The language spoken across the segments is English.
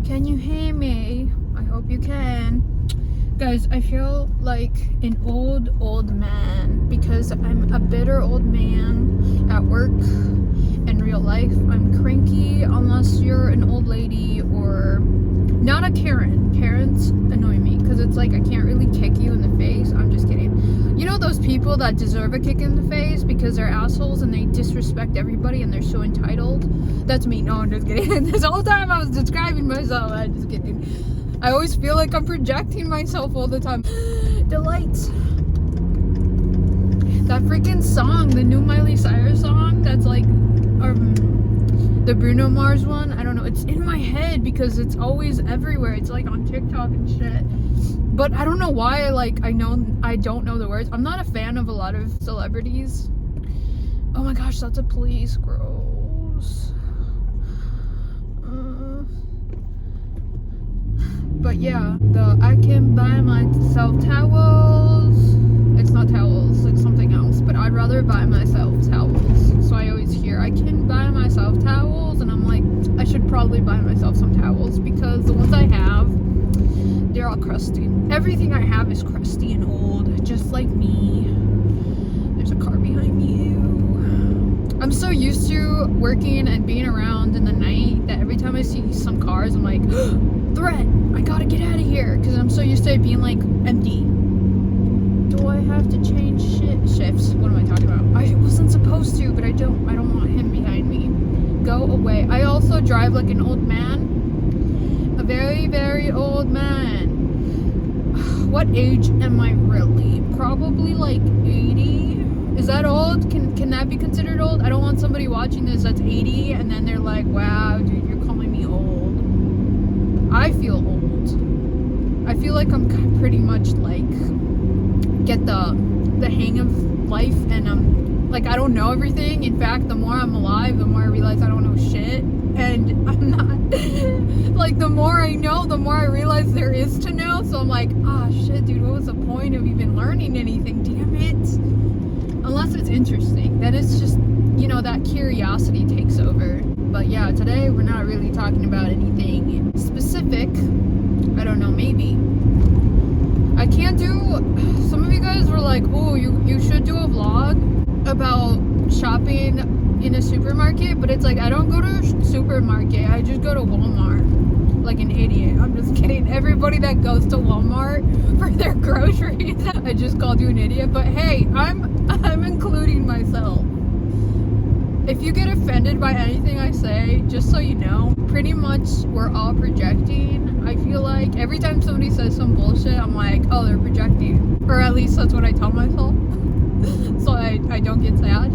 Can you hear me? I hope you can. Guys, I feel like an old man because I'm a bitter old man at work. In real life, I'm cranky unless you're an old lady or not a Karen. Karens annoy me because it's like I can't really kick you in the face. I'm just kidding. You know those people that deserve a kick in the face because they're assholes and they disrespect everybody and they're so entitled? That's me. No, I'm just kidding. This whole time I was describing myself. I'm just kidding. I always feel like I'm projecting myself all the time. The lights. That freaking song, the new Miley Cyrus song, that's like the Bruno Mars one. I don't know. It's in my head because it's always everywhere. It's like on TikTok and shit. But I don't know why. I don't know the words. I'm not a fan of a lot of celebrities. Oh my gosh, that's a police. Gross. But yeah, I can buy myself towels. It's not towels, it's something else. But I'd rather buy myself towels. So I always hear, I can buy myself towels. And I'm like, I should probably buy myself some towels because the ones I have, they're all crusty. Everything I have is crusty and old, just like me. There's a car behind you. I'm so used to working and being around in the night that every time I see some cars, I'm like, threat, I gotta get out of here. Because I'm so used to it being like empty. Do I have to change shifts? What am I talking about? I wasn't supposed to, but I don't want him behind me. Go away. I also drive like an old man. A very, very old man. What age am I really? Probably like 80. Is that old? Can that be considered old? I don't want somebody watching this that's 80 and then they're like, wow, dude, you're calling me old. I feel old. I feel like I'm pretty much like get the hang of life and I don't know everything. In fact, the more I'm alive, the more I realize I don't know shit. And I'm not like, the more I know, the more I realize there is to know. So I'm like, shit, dude, what was the point of even learning anything? Damn it. Unless it's interesting. Then it's just, that curiosity takes over. But yeah, today we're not really talking about anything specific. I don't know, maybe. I can't do, some of you guys were like, oh, you should do a vlog about shopping in a supermarket, but it's like, I don't go to a supermarket, I just go to Walmart like an idiot. I'm just kidding. Everybody that goes to Walmart for their groceries, I just called you an idiot, but hey, I'm including myself. If you get offended by anything I say, just so you know, pretty much we're all projecting. I feel like every time somebody says some bullshit, I'm like, oh, they're projecting. Or at least that's what I tell myself. So I don't get sad,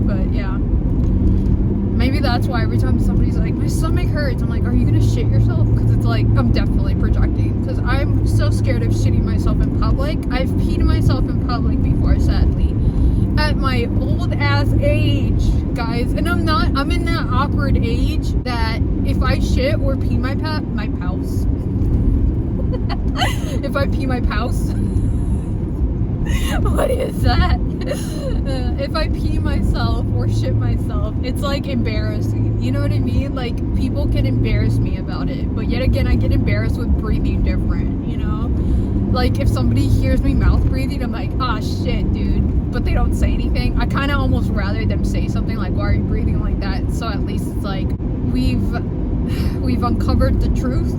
But yeah. Maybe that's why every time somebody's like, my stomach hurts, I'm like, are you gonna shit yourself? Because it's like, I'm definitely projecting. Because I'm so scared of shitting myself in public. I've peed myself in public before, sadly. At my old ass age, guys, and I'm in that awkward age that if I shit or pee my pals, if I pee my pals, what is that? If I pee myself or shit myself, it's like embarrassing. You know what I mean? Like, people can embarrass me about it, but yet again, I get embarrassed with breathing different, Like, if somebody hears me mouth breathing, I'm like, shit, dude. But they don't say anything. I kind of almost rather them say something like, why are you breathing like that? So at least it's like, we've uncovered the truth,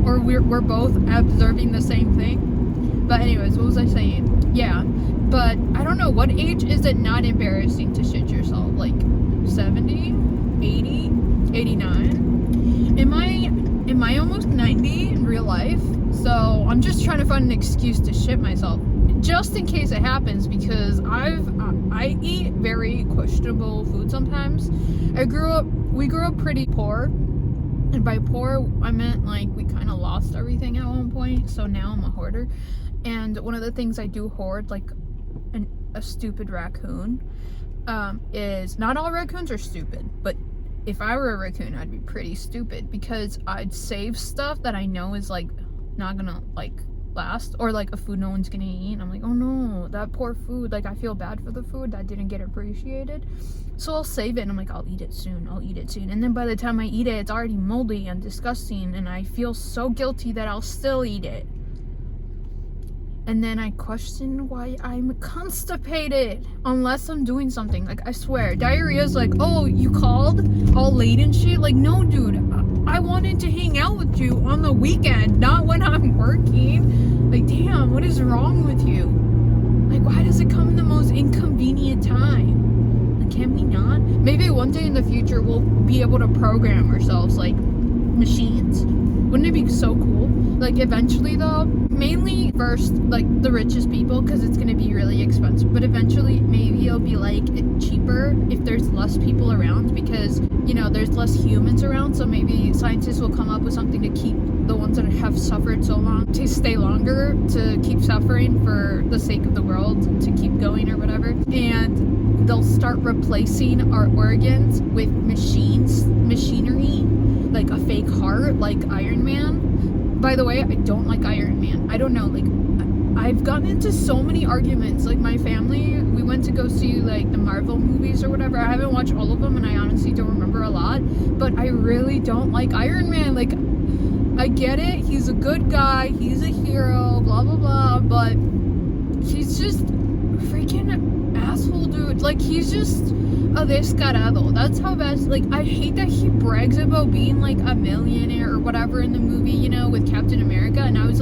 or we're both observing the same thing. But anyways, what was I saying? Yeah, but I don't know, what age is it not embarrassing to shit yourself? Like 70, 80, 89? Am I almost 90 in real life? So I'm just trying to find an excuse to shit myself, just in case it happens, because I eat very questionable food sometimes. We grew up pretty poor, and by poor I meant like we kind of lost everything at one point. So now I'm a hoarder, and one of the things I do hoard, like a stupid raccoon, is not all raccoons are stupid, but if I were a raccoon, I'd be pretty stupid because I'd save stuff that I know is like not gonna like last, or like a food no one's gonna eat, and I'm like, oh no, that poor food, like I feel bad for the food that didn't get appreciated, so I'll save it and I'm like, I'll eat it soon, and then by the time I eat it, it's already moldy and disgusting, and I feel so guilty that I'll still eat it. And then I question why I'm constipated unless I'm doing something. Like, I swear, diarrhea is like, oh, you called all late and shit? Like, no, dude, I wanted to hang out with you on the weekend, not when I'm working. Like, damn, what is wrong with you? Like, why does it come in the most inconvenient time? Like, can we not? Maybe one day in the future we'll be able to program ourselves like machines. Wouldn't it be so cool? Like, eventually though, mainly first, like, the richest people, because it's gonna be really expensive, but eventually maybe it'll be like cheaper if there's less people around, because, you know, there's less humans around, so maybe scientists will come up with something to keep the ones that have suffered so long to stay longer, to keep suffering for the sake of the world, to keep going or whatever, and they'll start replacing our organs with machinery, like a fake heart, like Iron Man. By the way, I don't like Iron Man. I don't know, like, I've gotten into so many arguments. Like, my family, we went to go see, like, the Marvel movies or whatever. I haven't watched all of them, and I honestly don't remember a lot. But I really don't like Iron Man. Like, I get it. He's a good guy. He's a hero, blah, blah, blah. But he's just a freaking asshole, dude. Like, he's just a descarado. That's how bad. Like, I hate that he brags about being like a millionaire or whatever in the movie, you know, with Captain America, and I was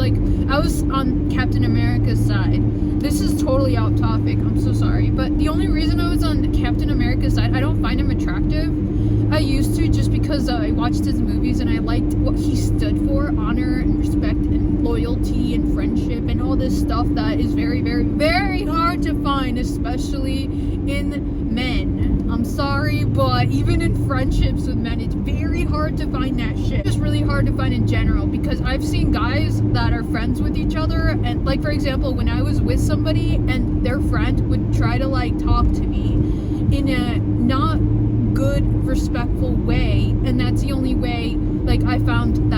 on Captain America's side. This is totally off topic, I'm so sorry, but the only reason I was on Captain America's side, I don't find him attractive. I used to, just because I watched his movies and I liked what he stood for: honor and respect and loyalty and friendship and all this stuff that is very, very, very hard to find, especially in men. I'm sorry, but even in friendships with men, it's very hard to find that shit. It's really hard to find in general, because I've seen guys that are friends with each other, and like, for example, when I was with somebody and their friend would try to like talk to me in a not good, respectful way, and that's the only way, like, I found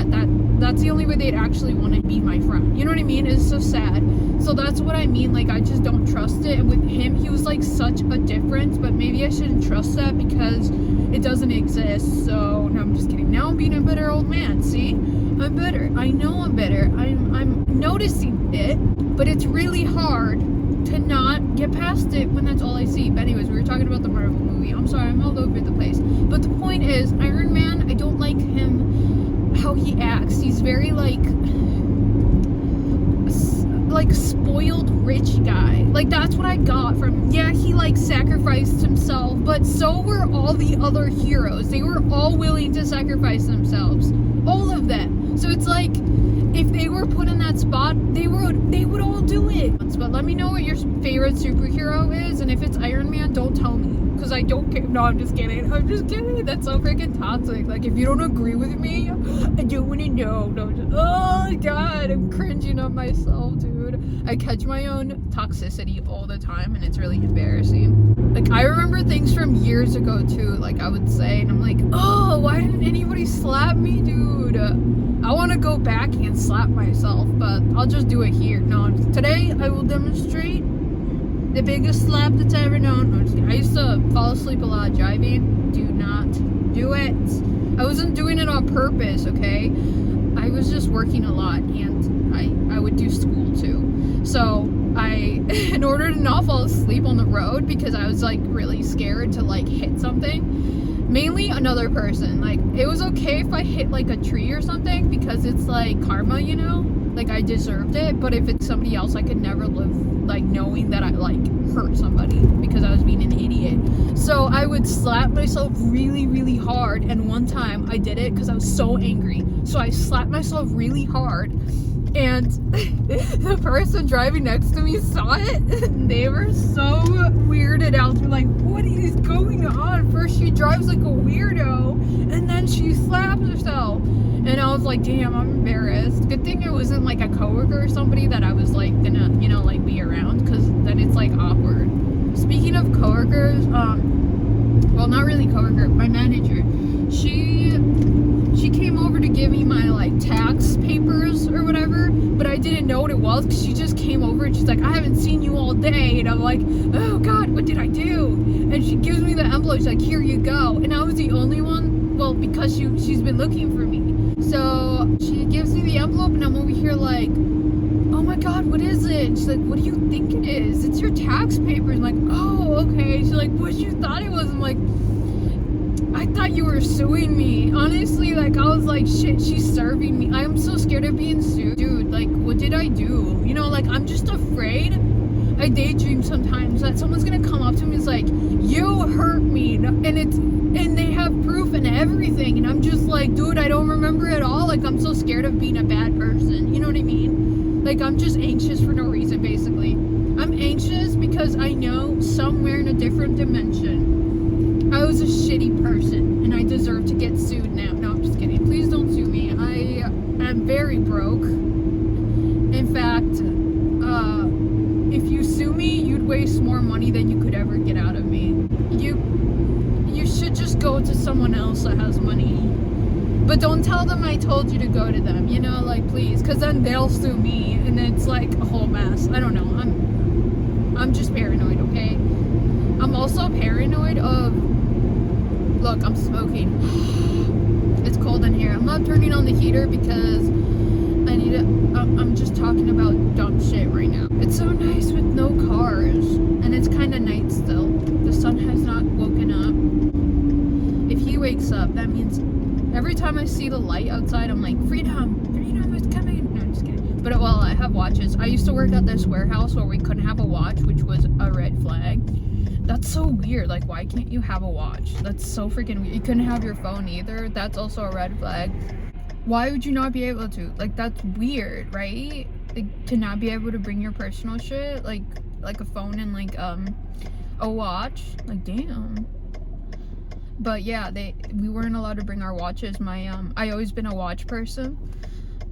that's the only way they'd actually want to be my friend. You know what I mean? It's so sad. So that's what I mean. Like, I just don't trust it. And with him, he was like such a difference, but maybe I shouldn't trust that because it doesn't exist. So no, I'm just kidding. Now I'm being a bitter old man. See, I'm bitter. I know I'm bitter. I'm noticing it, but it's really hard to not get past it when that's all I see. But anyways, we were talking about the Marvel movie. I'm sorry, I'm all over the place. But the point is, Iron Man, I don't like him, how he acts. He's very like spoiled rich guy. Like, that's what I got from him. Yeah, he like sacrificed himself, but so were all the other heroes. They were all willing to sacrifice themselves. All of them. So it's like, if they were put in that spot, they would all do it. But let me know what your favorite superhero is, and if it's Iron Man, don't tell me, because I don't care. No, I'm just kidding. That's so freaking toxic. Like, if you don't agree with me, I don't want to know. No, oh god, I'm cringing on myself, dude. I catch my own toxicity all the time, and it's really embarrassing. Like, I remember things from years ago too, like I would say, and I'm like, oh, why didn't anybody slap me, dude? I want to go back and slap myself, but I'll just do it here. No, today I will demonstrate the biggest slap that's ever known. No, I used to fall asleep a lot driving. Do not do it. I wasn't doing it on purpose, okay? I was just working a lot, and I would do school too. So in order to not fall asleep on the road, because I was like really scared to like hit something, mainly another person. Like, it was okay if I hit like a tree or something, because it's like karma, you know? Like, I deserved it. But if it's somebody else, I could never live like knowing that I like hurt somebody because I was being an idiot. So I would slap myself really, really hard. And one time I did it because I was so angry. So I slapped myself really hard, and the person driving next to me saw it, and they were so weirded out. They're like, what is going on? First she drives like a weirdo, and then she slaps herself. And I was like, damn, I'm embarrassed. Good thing it wasn't like a coworker or somebody that I was like gonna, you know, like be around, because then it's like awkward. Speaking of coworkers, well, not really coworker, my manager, she she came over to give me my like tax papers or whatever, but I didn't know what it was because she just came over and she's like, I haven't seen you all day. And I'm like, oh God, what did I do? And she gives me the envelope. She's like, here you go. And I was the only one, well, because she's been looking for me. So she gives me the envelope and I'm over here like, oh my God, what is it? She's like, what do you think it is? It's your tax papers. I'm like, oh, okay. She's like, what you thought it was? I'm like, I thought you were suing me. Honestly, like, I was like, shit, she's serving me. I am so scared of being sued. Dude, like, what did I do? You know, like, I'm just afraid. I daydream sometimes that someone's gonna come up to me and it's like, you hurt me. And they have proof and everything. And I'm just like, dude, I don't remember at all. Like, I'm so scared of being a bad person. You know what I mean? Like, I'm just anxious for no reason, basically. I'm anxious because I know somewhere in a different dimension I was a shitty person and I deserve to get sued now. No, I'm just kidding. Please don't sue me. I am very broke. In fact, if you sue me, you'd waste more money than you could ever get out of me. You should just go to someone else that has money. But don't tell them I told you to go to them, you know, like, please, because then they'll sue me and it's like a whole mess. I don't know. I'm just paranoid, okay? I'm also paranoid of, look, I'm smoking. It's cold in here. I'm not turning on the heater because I need it. I'm just talking about dumb shit right now. It's so nice with no cars and it's kind of night still. The sun has not woken up. If he wakes up, that means every time I see the light outside, I'm like, freedom is coming. No, I'm just kidding. But, well, I have watches. I used to work at this warehouse where we couldn't have a watch, which was a red flag. That's so weird. Like, why can't you have a watch? That's so freaking weird. You couldn't have your phone either. That's also a red flag. Why would you not be able to? Like, that's weird, right? Like, to not be able to bring your personal shit, like a phone and like a watch. Like, damn. But yeah, we weren't allowed to bring our watches. I always been a watch person.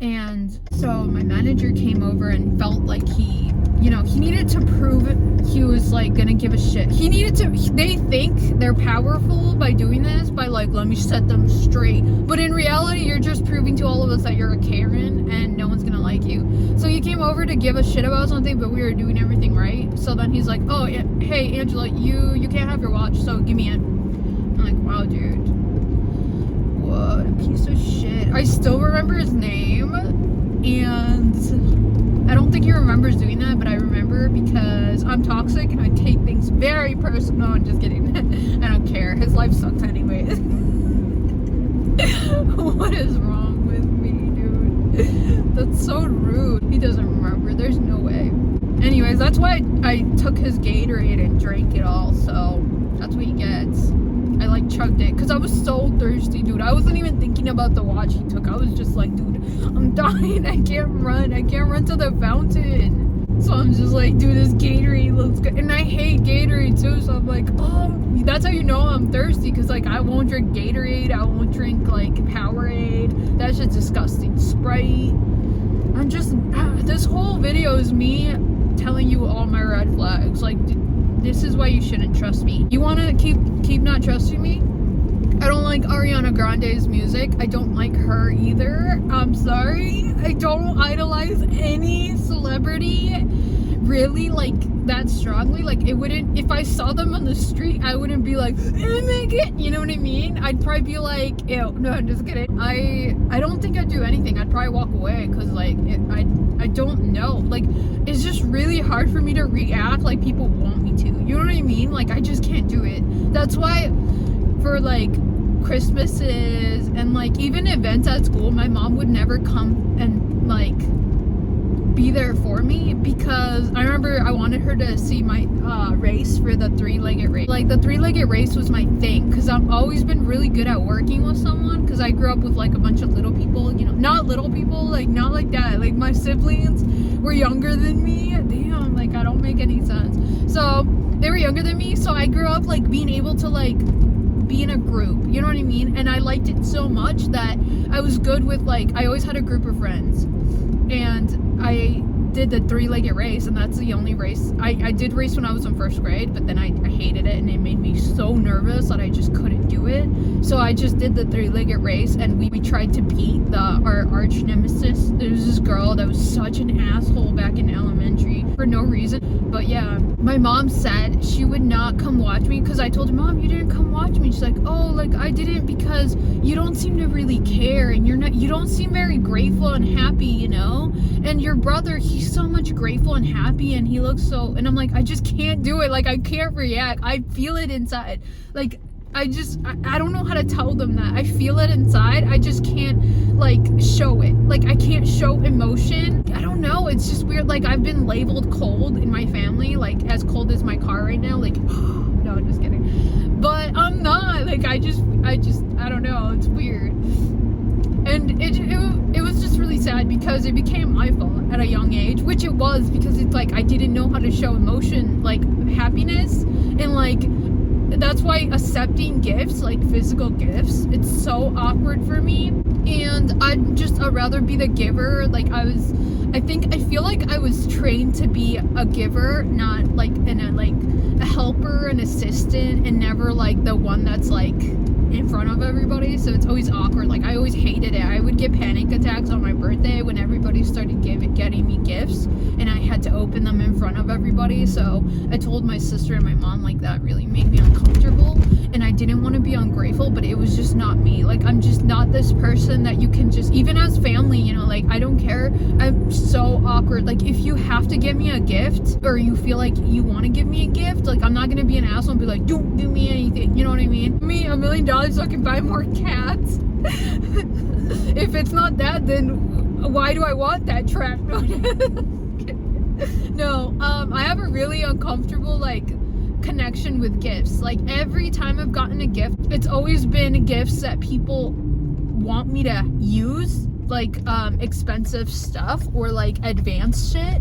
And so my manager came over and felt like he needed to prove he was like gonna give a shit. They think they're powerful by doing this, by like, let me set them straight. But in reality, you're just proving to all of us that you're a Karen and no one's gonna like you. So he came over to give a shit about something, but we were doing everything right. So then he's like, oh, hey, Angela, you can't have your watch, so give me it. I'm like, wow, dude. What a piece of shit. I still remember his name, and I don't think he remembers doing that, but I remember because I'm toxic and I take things very personal. I'm just kidding. I don't care. His life sucks anyways. What is wrong with me, dude? That's so rude. He doesn't remember. There's no way. Anyways, that's why I took his Gatorade and drank it all, so that's what he gets. I like chugged it because I was so thirsty, dude. I wasn't even thinking about the watch he took. I was just like, dude, I'm dying. I can't run to the fountain. So I'm just like, dude, this Gatorade looks good. And I hate Gatorade too. So I'm like, oh, that's how you know I'm thirsty. Because like, I won't drink Gatorade. I won't drink like Powerade. That shit's disgusting. Sprite. I'm just, this whole video is me telling you all my red flags. Like, this is why you shouldn't trust me. You want to keep not trusting me? I don't like Ariana Grande's music. I don't like her either. I'm sorry. I don't idolize any celebrity really like that strongly. Like, it wouldn't, if I saw them on the street, I wouldn't be like, oh my God, you know what I mean? I'd probably be like, ew. No, I'm just kidding. I don't think I'd do anything. I'd probably walk away because like I don't know. Like, it's just really hard for me to react like people want me to. You know what I mean? Like, I just can't do it. That's why for like Christmases and like even events at school, my mom would never come and like be there for me because I remember I wanted her to see my race for the three-legged race. Like, the three-legged race was my thing because I've always been really good at working with someone because I grew up with like a bunch of little people, you know, not little people, like not like that. Like, my siblings were younger than me. Damn, like I don't make any sense. So they were younger than me, so I grew up like being able to like be in a group, you know what I mean? And I liked it so much that I was good with like, I always had a group of friends, and did the 3-legged race, and that's the only race I did race when I was in 1st grade, but then I hated it, and it made me so nervous that I just couldn't do it. So I just did the 3-legged race, and we tried to beat our arch nemesis. There was this girl that was such an asshole back in elementary for no reason. But yeah, my mom said she would not come watch me because I told her, Mom, you didn't come watch me. She's like, oh, like I didn't because you don't seem to really care, and you don't seem very grateful and happy, you know? And your brother, he's so much grateful and happy, and he looks so, and I'm like, I just can't do it. Like, I can't react. I feel it inside. Like, I don't know how to tell them that. I feel it inside. I just can't, like, show it. Like, I can't show emotion. I don't know. It's just weird. Like, I've been labeled cold in my family, like, as cold as my car right now. Like, no, I'm just kidding. But I'm not. Like, I don't know. It's weird. And it was just really sad because it became my fault at a young age, which it was, because it's like I didn't know how to show emotion, like happiness, and like that's why accepting gifts, like physical gifts, it's so awkward for me. And I'd rather be the giver. Like I feel like I was trained to be a giver, not like a helper, an assistant, and never like the one that's like in front of everybody. So it's always awkward. Like I always hated it. I would get panic attacks on my birthday when everybody started getting me gifts, and I had to open them in front of everybody. So I told my sister and my mom, like, that really made me uncomfortable, and I didn't want to be ungrateful, but it was just not me. Like, I'm just not this person that you can just, even as family, you know, like, I don't care. I'm so awkward. Like, if you have to give me a gift, or you feel like you want to give me a gift, like, I'm not gonna be an asshole and be like, don't do me anything, you know what I mean? Me $1 million so I can buy more cats. If it's not that, then why do I want that trap? No, I have a really uncomfortable, like, connection with gifts. Like, every time I've gotten a gift, it's always been gifts that people want me to use, like, expensive stuff or, like, advanced shit,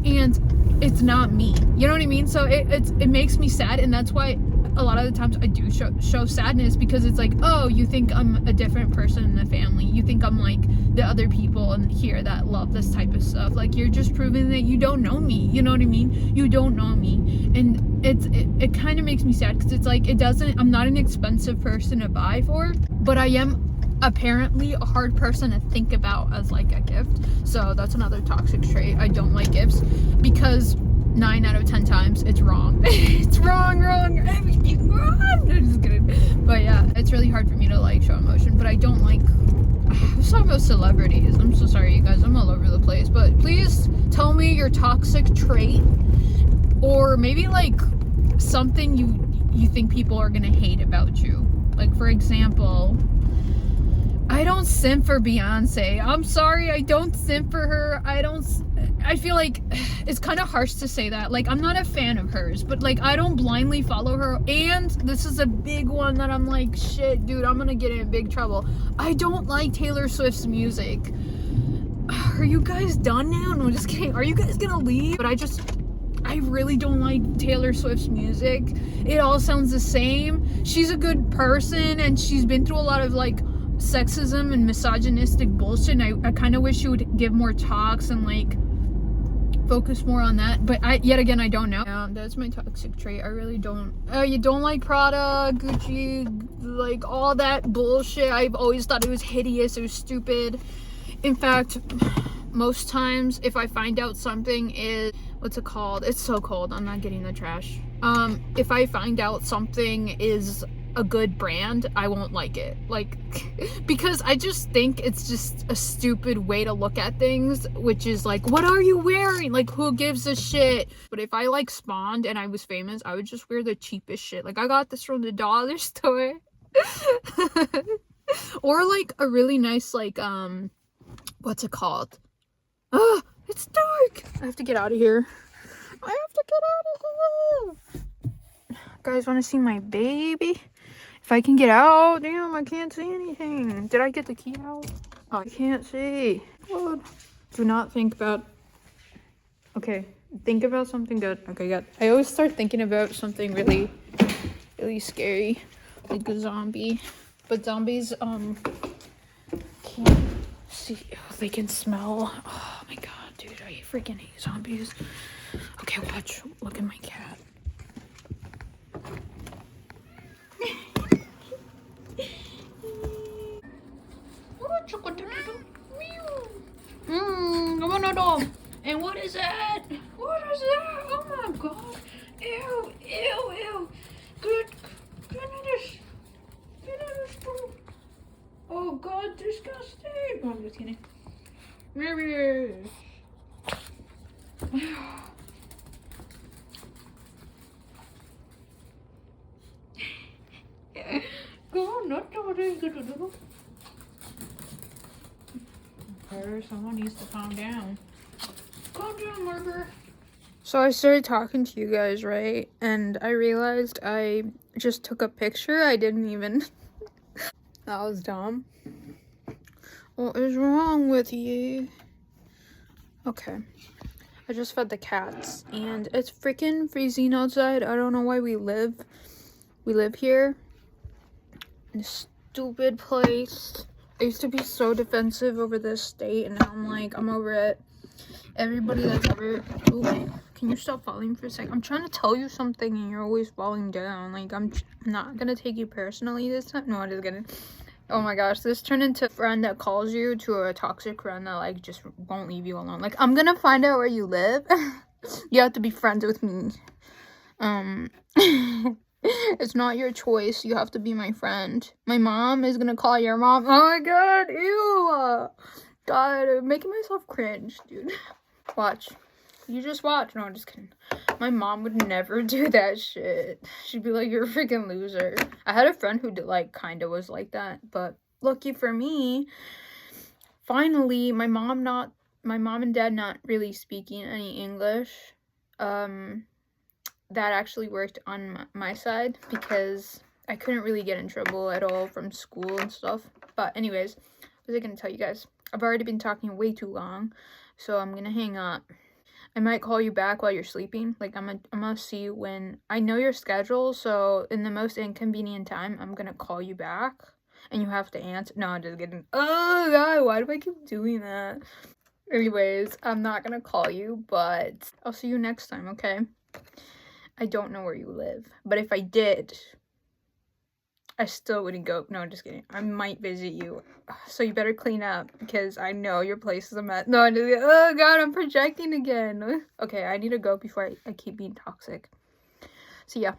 and it's not me. You know what I mean? So it makes me sad, and that's why a lot of the times I do show sadness, because it's like, oh, you think I'm a different person in the family. You think I'm like the other people in here that love this type of stuff. Like, you're just proving that you don't know me. You know what I mean? You don't know me. And it kind of makes me sad, because it's like, I'm not an expensive person to buy for, but I am apparently a hard person to think about as like a gift. So that's another toxic trait. I don't like gifts because 9 out of 10 times it's wrong. It's wrong, everything wrong. I'm just kidding. But yeah, it's really hard for me to like show emotion, but I don't like, let's talk about celebrities. I'm so sorry, you guys, I'm all over the place, but please tell me your toxic trait, or maybe like something you think people are gonna hate about you. Like, for example, I don't simp for Beyonce. I'm sorry, I don't simp for her. I feel like it's kind of harsh to say that. Like, I'm not a fan of hers, but like, I don't blindly follow her. And this is a big one that I'm like, shit, dude, I'm gonna get in big trouble. I don't like Taylor Swift's music. Are you guys done now? No, I'm just kidding. Are you guys gonna leave? But I really don't like Taylor Swift's music. It all sounds the same. She's a good person, and she's been through a lot of like sexism and misogynistic bullshit, and I kind of wish she would give more talks and like focus more on that. But I don't know. That's my toxic trait. I really don't. You don't like Prada, Gucci, like all that bullshit. I've always thought it was hideous. It was stupid. In fact, most times if I find out something is, what's it called? It's so cold. I'm not getting the trash. If I find out something is a good brand, I won't like it, like, because I just think it's just a stupid way to look at things, which is like, what are you wearing? Like, who gives a shit? But if I like spawned and I was famous, I would just wear the cheapest shit. Like, I got this from the dollar store. Or like a really nice, like, what's it called? Oh, it's dark. I have to get out of here. Guys, want to see my baby? If I can get out. Damn, I can't see anything. Did I get the key out? Oh, I can't see. God. Do not think about... Okay, think about something good. Okay, good. I always start thinking about something really, really scary. Like a zombie. But zombies, can't see... Oh, they can smell. Oh my god, dude. I freaking hate zombies. Okay, watch. Look at my cat. And what is that? What is that? Oh my god. Ew, ew, ew. Goodness. Goodness. Oh god, disgusting. Oh, I'm just kidding. Go not to someone needs to calm down. Calm down, murderer. So I started talking to you guys, right? And I realized I just took a picture. I didn't even. That was dumb. What is wrong with you? Okay. I just fed the cats and it's freaking freezing outside. I don't know why we live here in this stupid place. I used to be so defensive over this state and now I'm like, I'm over it. Everybody that's ever... Ooh, can you stop falling for a second? I'm trying to tell you something and you're always falling down. Like, I'm not gonna take you personally this time. No, I'm just kidding. Oh my gosh, this turned into a friend that calls you to a toxic friend that, like, just won't leave you alone. Like, I'm gonna find out where you live. You have to be friends with me. It's not your choice. You have to be my friend. My mom is gonna call your mom. Oh my god, ew. God, I'm making myself cringe, dude. Watch. You just watch. No, I'm just kidding. My mom would never do that shit. She'd be like, you're a freaking loser. I had a friend who did, like, kind of was like that. But lucky for me, finally, my mom and dad not really speaking any English. That actually worked on my side because I couldn't really get in trouble at all from school and stuff. But anyways, what was I going to tell you guys? I've already been talking way too long, so I'm going to hang up. I might call you back while you're sleeping. Like, I'm gonna see you when I know your schedule, so in the most inconvenient time, I'm gonna call you back, and you have to answer. No, I'm just kidding. Oh god, why do I keep doing that? Anyways, I'm not gonna call you, but I'll see you next time, okay? I don't know where you live, but if I did, I still wouldn't go. No, I'm just kidding. I might visit you. So you better clean up because I know your place is a mess. No, I'm just kidding. Oh god, I'm projecting again. Okay, I need to go before I keep being toxic. See ya.